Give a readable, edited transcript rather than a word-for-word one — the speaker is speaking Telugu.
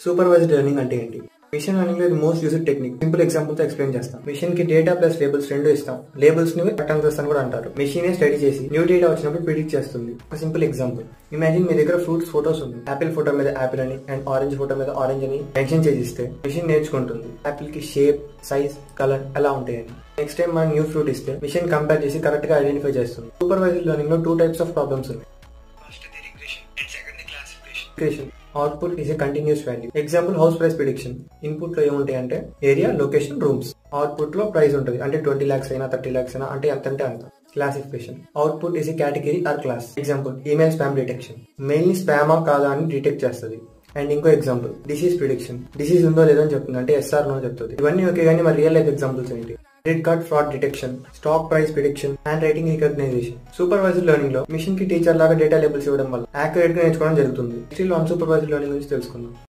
సూపర్వైజ్డ్ లెర్నింగ్ అంటే ఏంటి? మిషన్ లెర్నింగ్ లో ఇది most used technique. Simple example తో ఎక్స్ప్లెయిన్ చేస్తాం. మిషన్ కి డేటా ప్లస్ లేబుల్స్ రెండు ఇస్తాం. లేబుల్స్ ని రెక్టాంగిల్స్ అని కూడా అంటారు. మిషన్ స్టడీ చేసి న్యూ డేటా వచ్చినప్పుడు ప్రిడిక్ట్ చేస్తుంది. ఒక సింపుల్ ఎగ్జాంపుల్, ఇమాజిన్ మీ దగ్గర ఫ్రూట్స్ ఫోటోస్ ఉంది. యాపిల్ ఫోటో మీద యాపిల్ అని అండ్ ఆరెంజ్ ఫోటో మీద ఆరెంజ్ అని మెన్షన్ చేసిస్తే మిషన్ నేర్చుకుంటుంది యాపిల్ కి షేప్, సైజ్, కలర్ ఎలా ఉంటాయని. నెక్స్ట్ టైం మనం న్యూ ఫ్రూట్ ఇస్తే మిషన్ కంపేర్ చేసి కరెక్ట్ గా ఐడెంటిఫై చేస్తుంది. సూపర్వైజ్డ్ లెర్నింగ్ లో 2 types ఆఫ్ ప్రాబ్లమ్స్ ఉన్నాయి. Output is a continuous value. Example, house price prediction. Input లో ఏముంటాయి అంటే ఏరియా, లొకేషన్, రూమ్స్. అవుట్పుట్ లో ప్రైస్ ఉంటుంది. అంటే 20 lakhs అయినా 30 lakhs అయినా అంటే ఎంత అంటే అంత. Classification. Output is a category or class. Example, email spam detection. Mail ని స్పామా కాదా అని డిటెక్ట్ చేస్తుంది. అండ్ ఇంకో ఎగ్జాంపుల్, డిసీజ్ ప్రిడిక్షన్. డిసీజ్ ఉందో లేదో అని చెప్తుంది. అంటే ఎస్ఆర్ నో చెప్తుంది. ఇవన్నీ ఓకే, కానీ మరి రియల్ లైఫ్ ఎగ్జాంపుల్స్ ఏంటి? Credit card fraud detection, stock price prediction, hand writing recognition. Supervised learning లో మిషన్ కి టీచర్ లాగా డేటా లేబుల్స్ ఇవ్వడం వల్ల యాక్యురేట్ గా నేర్చుకోవడం జరుగుతుంది. స్టిల్ అన్సూపర్వైజ్డ్ లెర్నింగ్ గురించి తెలుసుకుందాం.